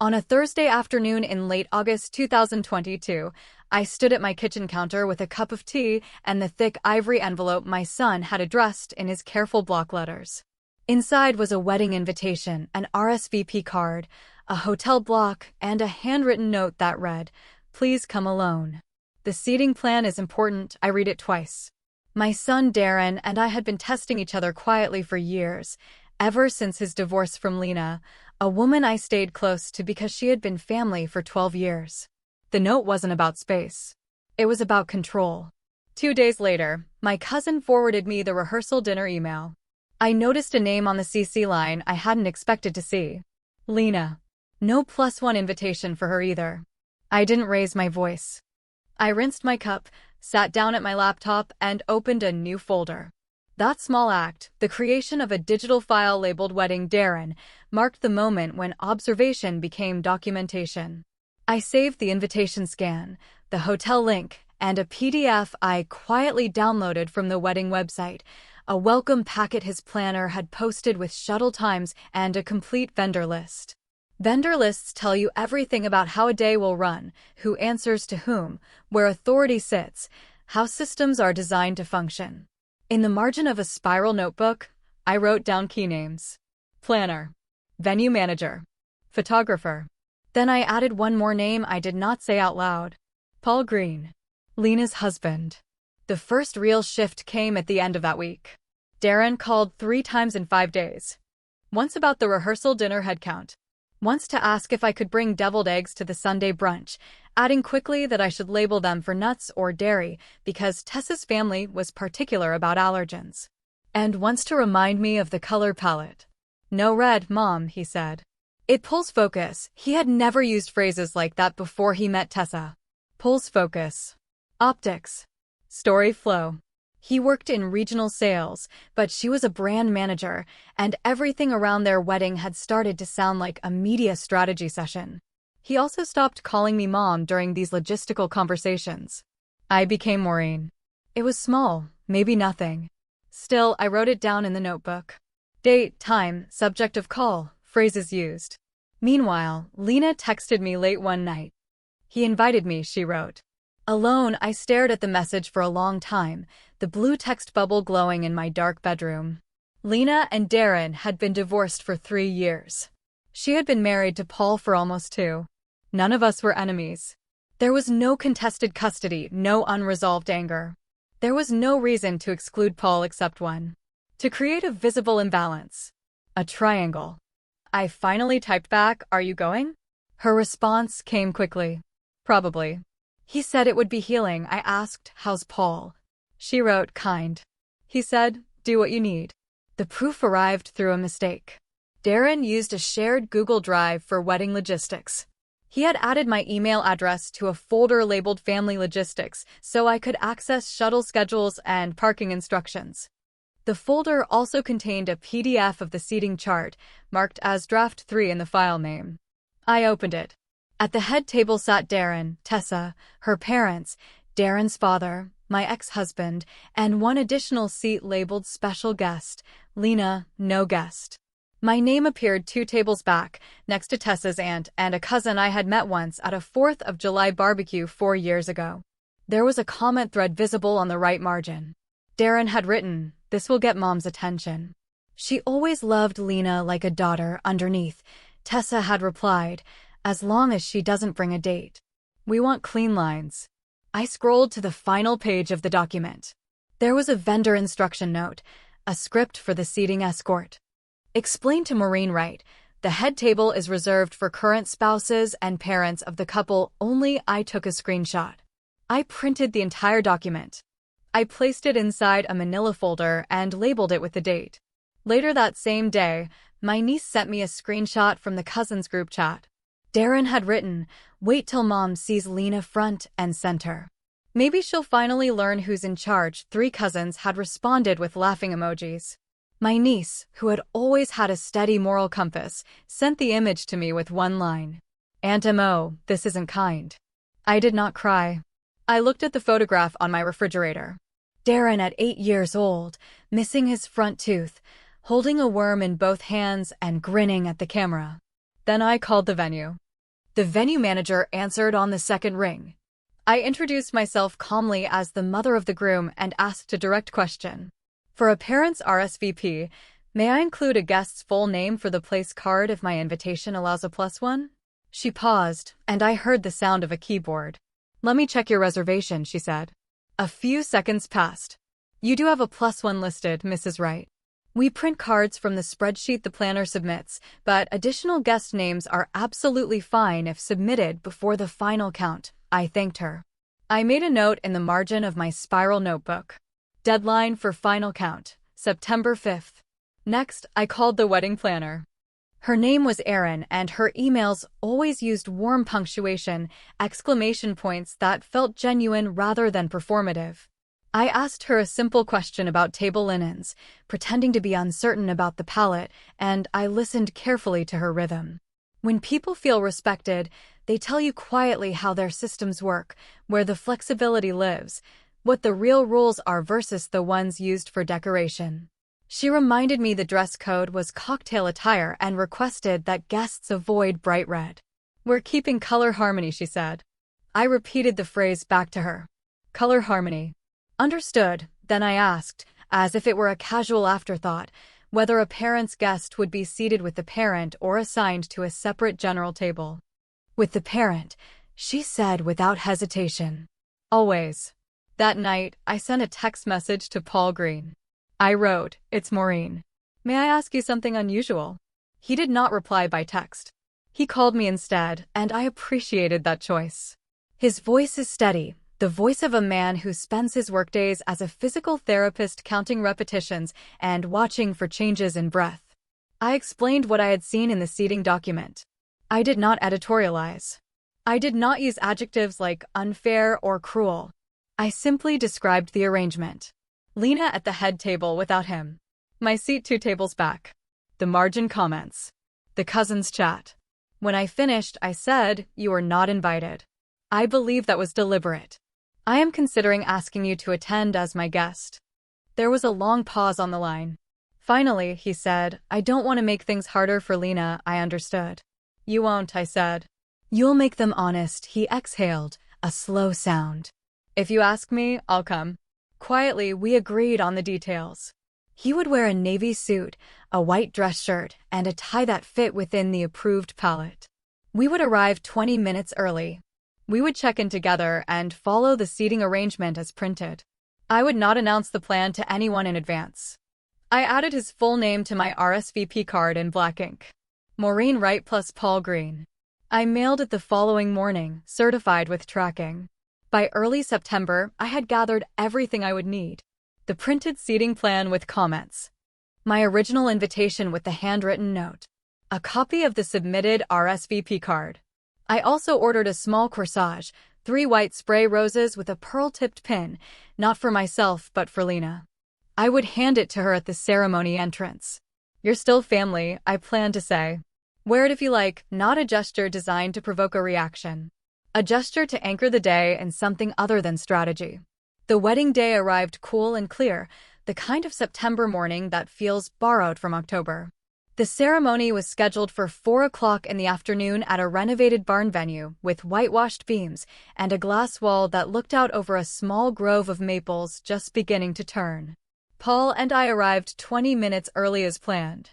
On a Thursday afternoon in late August 2022, I stood at my kitchen counter with a cup of tea and the thick ivory envelope my son had addressed in his careful block letters. Inside was a wedding invitation, an RSVP card, a hotel block, and a handwritten note that read, "Please come alone. The seating plan is important." I read it twice. My son Darren and I had been testing each other quietly for years, ever since his divorce from Lena, a woman I stayed close to because she had been family for 12 years. The note wasn't about space. It was about control. 2 days later, my cousin forwarded me the rehearsal dinner email. I noticed a name on the CC line I hadn't expected to see. Lena. No +1 invitation for her either. I didn't raise my voice. I rinsed my cup, sat down at my laptop, and opened a new folder. That small act, the creation of a digital file labeled Wedding Darren, marked the moment when observation became documentation. I saved the invitation scan, the hotel link, and a PDF I quietly downloaded from the wedding website, a welcome packet his planner had posted with shuttle times and a complete vendor list. Vendor lists tell you everything about how a day will run, who answers to whom, where authority sits, how systems are designed to function. In the margin of a spiral notebook, I wrote down key names. Planner. Venue manager. Photographer. Then I added one more name I did not say out loud. Paul Green. Lena's husband. The first real shift came at the end of that week. Darren called 3 times in 5 days. Once about the rehearsal dinner headcount. Once to ask if I could bring deviled eggs to the Sunday brunch, adding quickly that I should label them for nuts or dairy because Tessa's family was particular about allergens. And once to remind me of the color palette. "No red, Mom," he said. It pulls focus. He had never used phrases like that before he met Tessa. Pulls focus. Optics. Story flow. He worked in regional sales, but she was a brand manager, and everything around their wedding had started to sound like a media strategy session. He also stopped calling me Mom during these logistical conversations. I became Maureen. It was small, maybe nothing. Still, I wrote it down in the notebook. Date, time, subject of call, phrases used. Meanwhile, Lena texted me late one night. "He invited me," she wrote. Alone, I stared at the message for a long time, the blue text bubble glowing in my dark bedroom. Lena and Darren had been divorced for 3 years. She had been married to Paul for almost 2. None of us were enemies. There was no contested custody, no unresolved anger. There was no reason to exclude Paul except one. To create a visible imbalance. A triangle. I finally typed back, "Are you going?" Her response came quickly. "Probably." He said it would be healing. I asked, "How's Paul?" She wrote, "Kind." He said, "Do what you need." The proof arrived through a mistake. Darren used a shared Google Drive for wedding logistics. He had added my email address to a folder labeled Family Logistics so I could access shuttle schedules and parking instructions. The folder also contained a PDF of the seating chart, marked as Draft 3 in the file name. I opened it. At the head table sat Darren, Tessa, her parents, Darren's father, my ex-husband, and one additional seat labeled Special Guest, Lena, no guest. My name appeared 2 tables back, next to Tessa's aunt and a cousin I had met once at a 4th of July barbecue 4 years ago. There was a comment thread visible on the right margin. Darren had written, "This will get Mom's attention. She always loved Lena like a daughter." Underneath, Tessa had replied, "As long as she doesn't bring a date. We want clean lines." I scrolled to the final page of the document. There was a vendor instruction note, a script for the seating escort. Explained to Maureen Wright, the head table is reserved for current spouses and parents of the couple only. I took a screenshot. I printed the entire document. I placed it inside a manila folder and labeled it with the date. Later that same day, my niece sent me a screenshot from the cousins group chat. Darren had written, "Wait till Mom sees Lena front and center. Maybe she'll finally learn who's in charge." 3 cousins had responded with laughing emojis. My niece, who had always had a steady moral compass, sent the image to me with one line. "Aunt Mo, this isn't kind." I did not cry. I looked at the photograph on my refrigerator. Darren at 8 years old, missing his front tooth, holding a worm in both hands and grinning at the camera. Then I called the venue. The venue manager answered on the second ring. I introduced myself calmly as the mother of the groom and asked a direct question. For a parent's RSVP, may I include a guest's full name for the place card if my invitation allows a +1? She paused, and I heard the sound of a keyboard. Let me check your reservation, she said. A few seconds passed. You do have a +1 listed, Mrs. Wright. We print cards from the spreadsheet the planner submits, but additional guest names are absolutely fine if submitted before the final count. I thanked her. I made a note in the margin of my spiral notebook. Deadline for final count, September 5th. Next, I called the wedding planner. Her name was Erin, and her emails always used warm punctuation, exclamation points that felt genuine rather than performative. I asked her a simple question about table linens, pretending to be uncertain about the palette, and I listened carefully to her rhythm. When people feel respected, they tell you quietly how their systems work, where the flexibility lives, what the real rules are versus the ones used for decoration. She reminded me the dress code was cocktail attire and requested that guests avoid bright red. We're keeping color harmony, she said. I repeated the phrase back to her. Color harmony. Understood. Then I asked, as if it were a casual afterthought, whether a parent's guest would be seated with the parent or assigned to a separate general table. With the parent, she said without hesitation. Always. That night, I sent a text message to Paul Green. I wrote, "It's Maureen. May I ask you something unusual?" He did not reply by text. He called me instead, and I appreciated that choice. His voice is steady, the voice of a man who spends his workdays as a physical therapist counting repetitions and watching for changes in breath. I explained what I had seen in the seating document. I did not editorialize. I did not use adjectives like unfair or cruel. I simply described the arrangement. Lena at the head table without him. My seat 2 tables back. The margin comments. The cousins chat. When I finished, I said, "You are not invited." I believe that was deliberate. I am considering asking you to attend as my guest. There was a long pause on the line. Finally, he said, "I don't want to make things harder for Lena." I understood. "You won't," I said. "You'll make them honest," he exhaled, a slow sound. "If you ask me, I'll come." Quietly, we agreed on the details. He would wear a navy suit, a white dress shirt, and a tie that fit within the approved palette. We would arrive 20 minutes early. We would check in together and follow the seating arrangement as printed. I would not announce the plan to anyone in advance. I added his full name to my RSVP card in black ink. Maureen Wright plus Paul Green. I mailed it the following morning, certified with tracking. By early September, I had gathered everything I would need. The printed seating plan with comments. My original invitation with the handwritten note. A copy of the submitted RSVP card. I also ordered a small corsage, 3 white spray roses with a pearl-tipped pin, not for myself but for Lena. I would hand it to her at the ceremony entrance. "You're still family," I planned to say. "Wear it if you like," not a gesture designed to provoke a reaction. A gesture to anchor the day in something other than strategy. The wedding day arrived cool and clear, the kind of September morning that feels borrowed from October. The ceremony was scheduled for 4 o'clock in the afternoon at a renovated barn venue with whitewashed beams and a glass wall that looked out over a small grove of maples just beginning to turn. Paul and I arrived 20 minutes early as planned.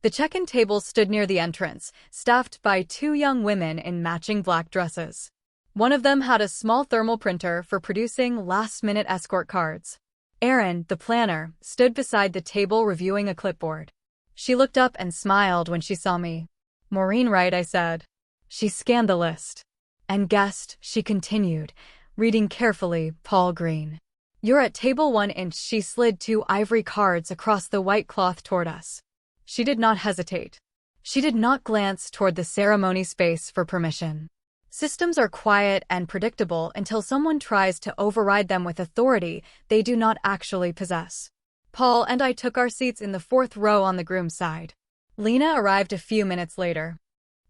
The check-in table stood near the entrance, staffed by 2 young women in matching black dresses. One of them had a small thermal printer for producing last-minute escort cards. Erin, the planner, stood beside the table reviewing a clipboard. She looked up and smiled when she saw me. "Maureen Wright," I said. She scanned the list. "And guest," she continued, reading carefully, "Paul Green. You're at table 1". She slid 2 ivory cards across the white cloth toward us. She did not hesitate. She did not glance toward the ceremony space for permission. Systems are quiet and predictable until someone tries to override them with authority they do not actually possess. Paul and I took our seats in the 4th row on the groom's side. Lena arrived a few minutes later.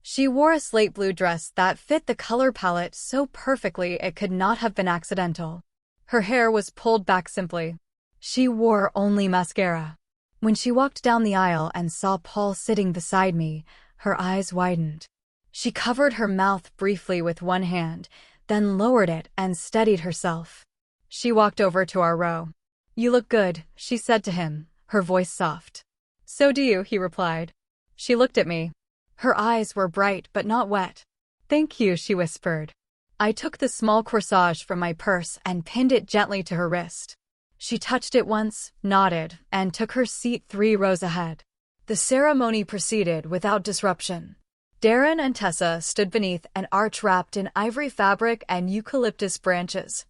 She wore a slate blue dress that fit the color palette so perfectly it could not have been accidental. Her hair was pulled back simply. She wore only mascara. When she walked down the aisle and saw Paul sitting beside me, her eyes widened. She covered her mouth briefly with one hand, then lowered it and steadied herself. She walked over to our row. "You look good," she said to him, her voice soft. "So do you," he replied. She looked at me. Her eyes were bright but not wet. "Thank you," she whispered. I took the small corsage from my purse and pinned it gently to her wrist. She touched it once, nodded, and took her seat 3 rows ahead. The ceremony proceeded without disruption. Darren and Tessa stood beneath an arch wrapped in ivory fabric and eucalyptus branches.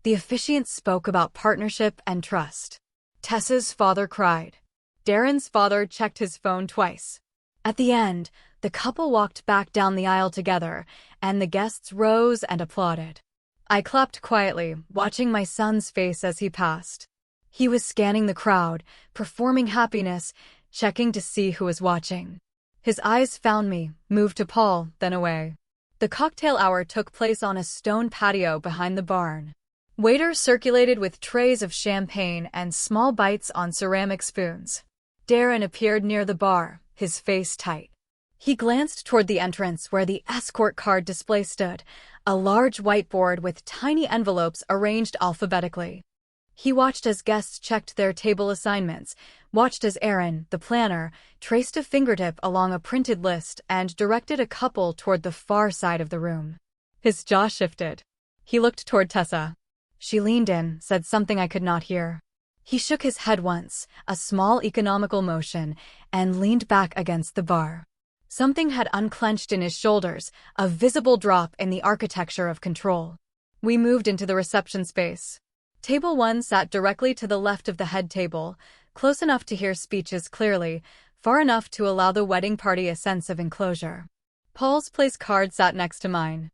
The officiant spoke about partnership and trust. Tessa's father cried. Darren's father checked his phone twice. At the end, the couple walked back down the aisle together, and the guests rose and applauded. I clapped quietly, watching my son's face as he passed. He was scanning the crowd, performing happiness, checking to see who was watching. His eyes found me, moved to Paul, then away. The cocktail hour took place on a stone patio behind the barn. Waiters circulated with trays of champagne and small bites on ceramic spoons. Darren appeared near the bar, his face tight. He glanced toward the entrance where the escort card display stood, a large whiteboard with tiny envelopes arranged alphabetically. He watched as guests checked their table assignments, watched as Aaron, the planner, traced a fingertip along a printed list and directed a couple toward the far side of the room. His jaw shifted. He looked toward Tessa. She leaned in, said something I could not hear. He shook his head once, a small economical motion, and leaned back against the bar. Something had unclenched in his shoulders, a visible drop in the architecture of control. We moved into the reception space. Table 1 sat directly to the left of the head table, close enough to hear speeches clearly, far enough to allow the wedding party a sense of enclosure. Paul's place card sat next to mine.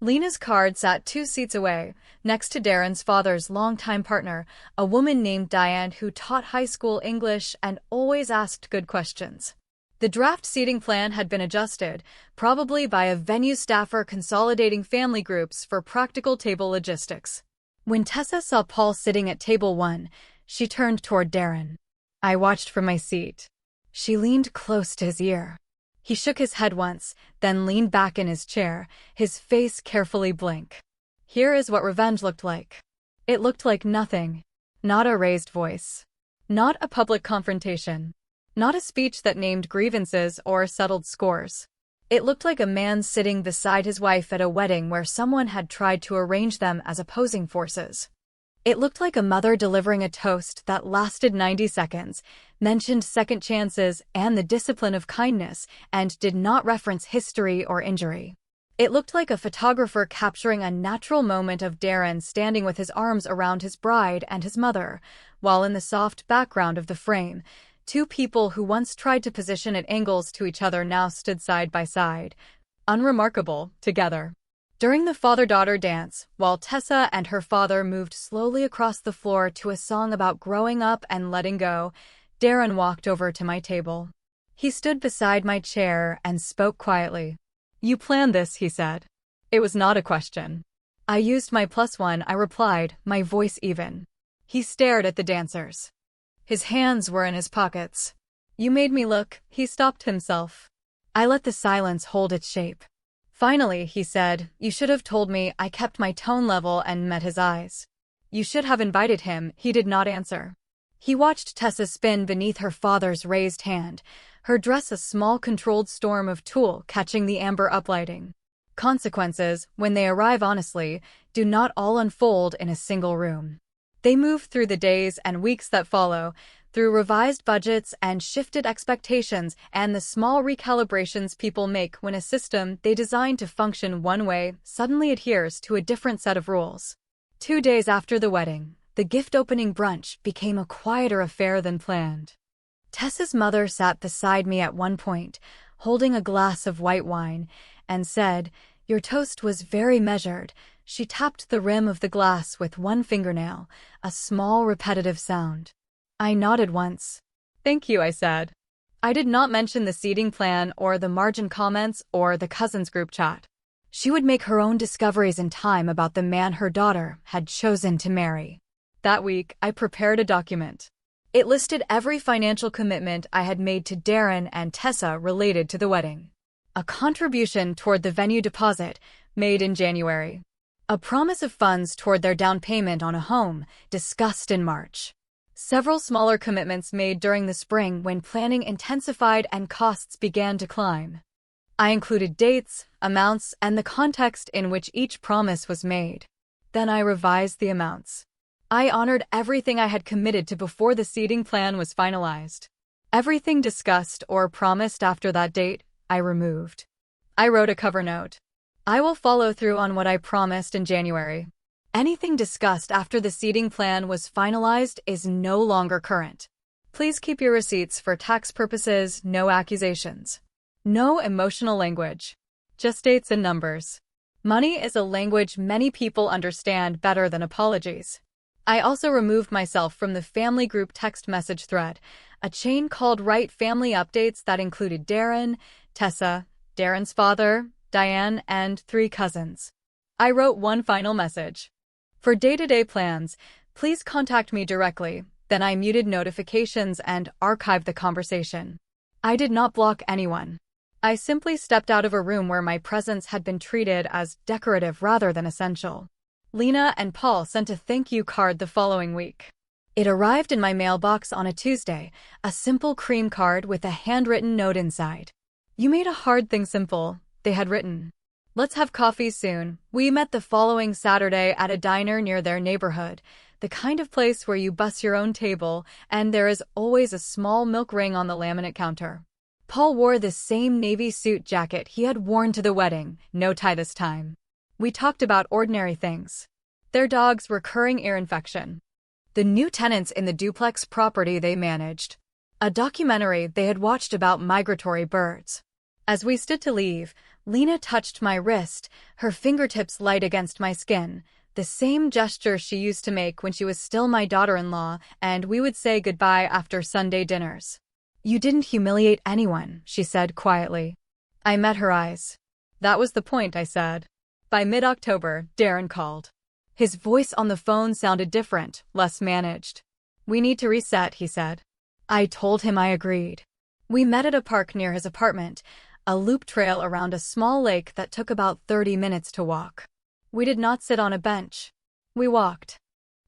Lena's card sat 2 seats away, next to Darren's father's longtime partner, a woman named Diane who taught high school English and always asked good questions. The draft seating plan had been adjusted, probably by a venue staffer consolidating family groups for practical table logistics. When Tessa saw Paul sitting at table 1, she turned toward Darren. I watched from my seat. She leaned close to his ear. He shook his head once, then leaned back in his chair, his face carefully blank. Here is what revenge looked like. It looked like nothing. Not a raised voice. Not a public confrontation. Not a speech that named grievances or settled scores. It looked like a man sitting beside his wife at a wedding where someone had tried to arrange them as opposing forces. It looked like a mother delivering a toast that lasted 90 seconds, mentioned second chances and the discipline of kindness, and did not reference history or injury. It looked like a photographer capturing a natural moment of Darren standing with his arms around his bride and his mother, while in the soft background of the frame, 2 people who once tried to position at angles to each other now stood side by side, unremarkable, together. During the father-daughter dance, while Tessa and her father moved slowly across the floor to a song about growing up and letting go, Darren walked over to my table. He stood beside my chair and spoke quietly. "You planned this," he said. It was not a question. I used my +1, I replied, my voice even. He stared at the dancers. His hands were in his pockets. "You made me look," he stopped himself. I let the silence hold its shape. Finally, he said, "You should have told me." I kept my tone level and met his eyes. "You should have invited him." He did not answer. He watched Tessa spin beneath her father's raised hand, her dress a small controlled storm of tulle catching the amber uplighting. Consequences, when they arrive honestly, do not all unfold in a single room. They move through the days and weeks that follow, through revised budgets and shifted expectations and the small recalibrations people make when a system they designed to function one way suddenly adheres to a different set of rules. 2 days after the wedding, the gift-opening brunch became a quieter affair than planned. Tessa's mother sat beside me at one point, holding a glass of white wine, and said, "Your toast was very measured." She tapped the rim of the glass with one fingernail, a small repetitive sound. I nodded once. "Thank you," I said. I did not mention the seating plan or the margin comments or the cousins group chat. She would make her own discoveries in time about the man her daughter had chosen to marry. That week, I prepared a document. It listed every financial commitment I had made to Darren and Tessa related to the wedding. a contribution toward the venue deposit made in January, a promise of funds toward their down payment on a home discussed in March. Several smaller commitments made during the spring when planning intensified and costs began to climb. I included dates, amounts, and the context in which each promise was made. Then I revised the amounts. I honored everything I had committed to before the seating plan was finalized. Everything discussed or promised after that date, I removed. I wrote a cover note. I will follow through on what I promised in January. Anything discussed after the seating plan was finalized is no longer current. Please keep your receipts for tax purposes, no accusations. No emotional language. Just dates and numbers. Money is a language many people understand better than apologies. I also removed myself from the family group text message thread, a chain called Right Family Updates that included Darren, Tessa, Darren's father, Diane, and 3 cousins. I wrote one final message. For day-to-day plans, please contact me directly. Then I muted notifications and archived the conversation. I did not block anyone. I simply stepped out of a room where my presence had been treated as decorative rather than essential. Lena and Paul sent a thank you card the following week. It arrived in my mailbox on a Tuesday, a simple cream card with a handwritten note inside. "You made a hard thing simple," they had written. "Let's have coffee soon." We met the following Saturday at a diner near their neighborhood, the kind of place where you bus your own table, and there is always a small milk ring on the laminate counter. Paul wore the same navy suit jacket he had worn to the wedding, no tie this time. We talked about ordinary things. Their dog's recurring ear infection. The new tenants in the duplex property they managed. A documentary they had watched about migratory birds. As we stood to leave, Lena touched my wrist, her fingertips light against my skin, the same gesture she used to make when she was still my daughter-in-law and we would say goodbye after Sunday dinners. "You didn't humiliate anyone," she said quietly. I met her eyes. "That was the point," I said. By mid-October, Darren called. His voice on the phone sounded different, less managed. "We need to reset," he said. I told him I agreed. We met at a park near his apartment, a loop trail around a small lake that took about 30 minutes to walk. We did not sit on a bench. We walked.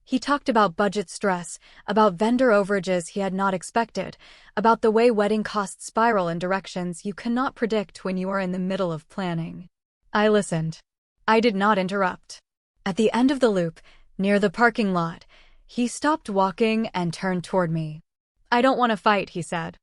He talked about budget stress, about vendor overages he had not expected, about the way wedding costs spiral in directions you cannot predict when you are in the middle of planning. I listened. I did not interrupt. At the end of the loop, near the parking lot, he stopped walking and turned toward me. "I don't want to fight," he said.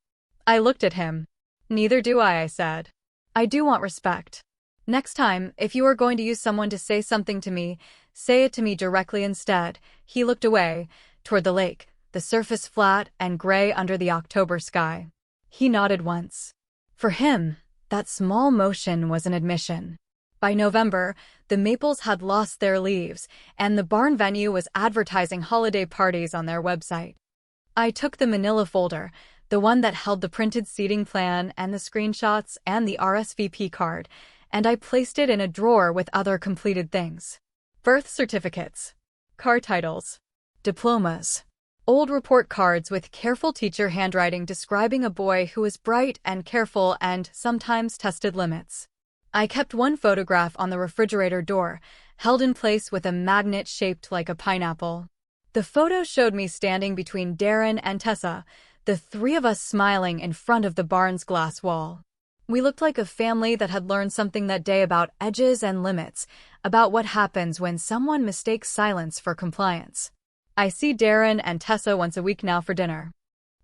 I looked at him. "Neither do I said. "I do want respect. Next time, if you are going to use someone to say something to me, say it to me directly instead." He looked away, toward the lake, the surface flat and gray under the October sky. He nodded once. For him, that small motion was an admission. By November, the maples had lost their leaves, and the barn venue was advertising holiday parties on their website. I took the manila folder, the one that held the printed seating plan and the screenshots and the RSVP card, and I placed it in a drawer with other completed things. Birth certificates, car titles, diplomas, old report cards with careful teacher handwriting describing a boy who was bright and careful and sometimes tested limits. I kept one photograph on the refrigerator door, held in place with a magnet shaped like a pineapple. The photo showed me standing between Darren and Tessa, the 3 of us smiling in front of the barn's glass wall. We looked like a family that had learned something that day about edges and limits, about what happens when someone mistakes silence for compliance. I see Darren and Tessa once a week now for dinner.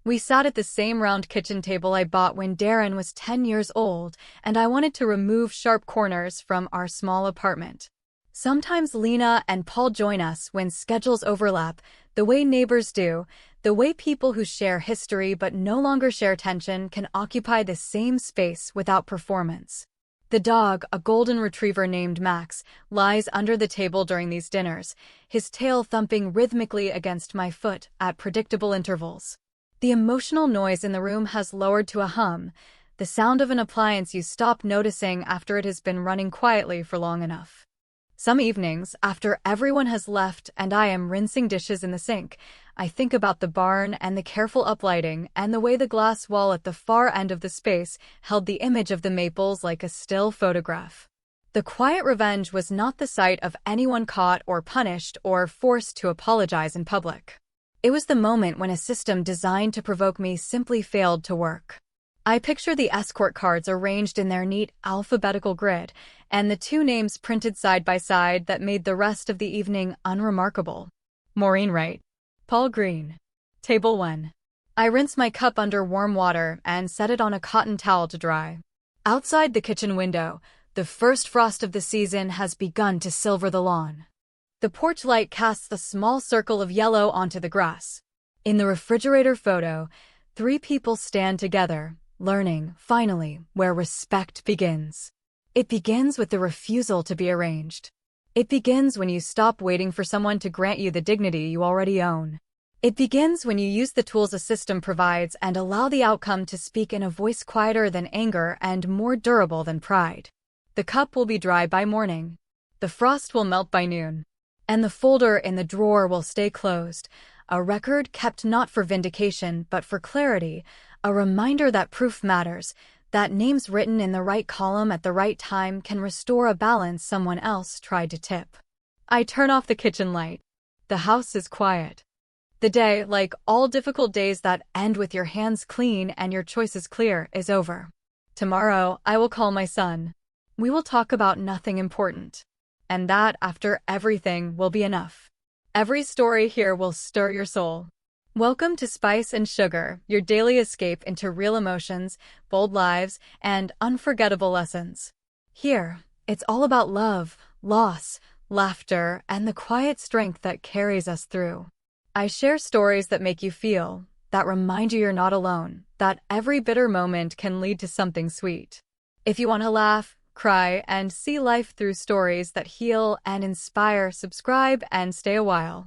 We sat at the same round kitchen table I bought when Darren was 10 years old, and I wanted to remove sharp corners from our small apartment. Sometimes Lena and Paul join us when schedules overlap, the way neighbors do, the way people who share history but no longer share tension can occupy the same space without performance. The dog, a golden retriever named Max, lies under the table during these dinners, his tail thumping rhythmically against my foot at predictable intervals. The emotional noise in the room has lowered to a hum, the sound of an appliance you stop noticing after it has been running quietly for long enough. Some evenings, after everyone has left and I am rinsing dishes in the sink, I think about the barn and the careful uplighting and the way the glass wall at the far end of the space held the image of the maples like a still photograph. The quiet revenge was not the sight of anyone caught or punished or forced to apologize in public. It was the moment when a system designed to provoke me simply failed to work. I picture the escort cards arranged in their neat alphabetical grid, and the two names printed side by side that made the rest of the evening unremarkable. Maureen Wright. Paul Green. Table 1. I rinse my cup under warm water and set it on a cotton towel to dry. Outside the kitchen window, the first frost of the season has begun to silver the lawn. The porch light casts a small circle of yellow onto the grass. In the refrigerator photo, 3 people stand together, learning, finally, where respect begins. It begins with the refusal to be arranged. It begins when you stop waiting for someone to grant you the dignity you already own. It begins when you use the tools a system provides and allow the outcome to speak in a voice quieter than anger and more durable than pride. The cup will be dry by morning. The frost will melt by noon. And the folder in the drawer will stay closed, a record kept not for vindication but for clarity, a reminder that proof matters, that names written in the right column at the right time can restore a balance someone else tried to tip. I turn off the kitchen light. The house is quiet. The day, like all difficult days that end with your hands clean and your choices clear, is over. Tomorrow, I will call my son. We will talk about nothing important. And that, after everything, will be enough. Every story here will stir your soul. Welcome to Spice and Sugar, your daily escape into real emotions, bold lives, and unforgettable lessons. Here, it's all about love, loss, laughter, and the quiet strength that carries us through. I share stories that make you feel, that remind you you're not alone, that every bitter moment can lead to something sweet. If you want to laugh, cry, and see life through stories that heal and inspire, subscribe and stay a while.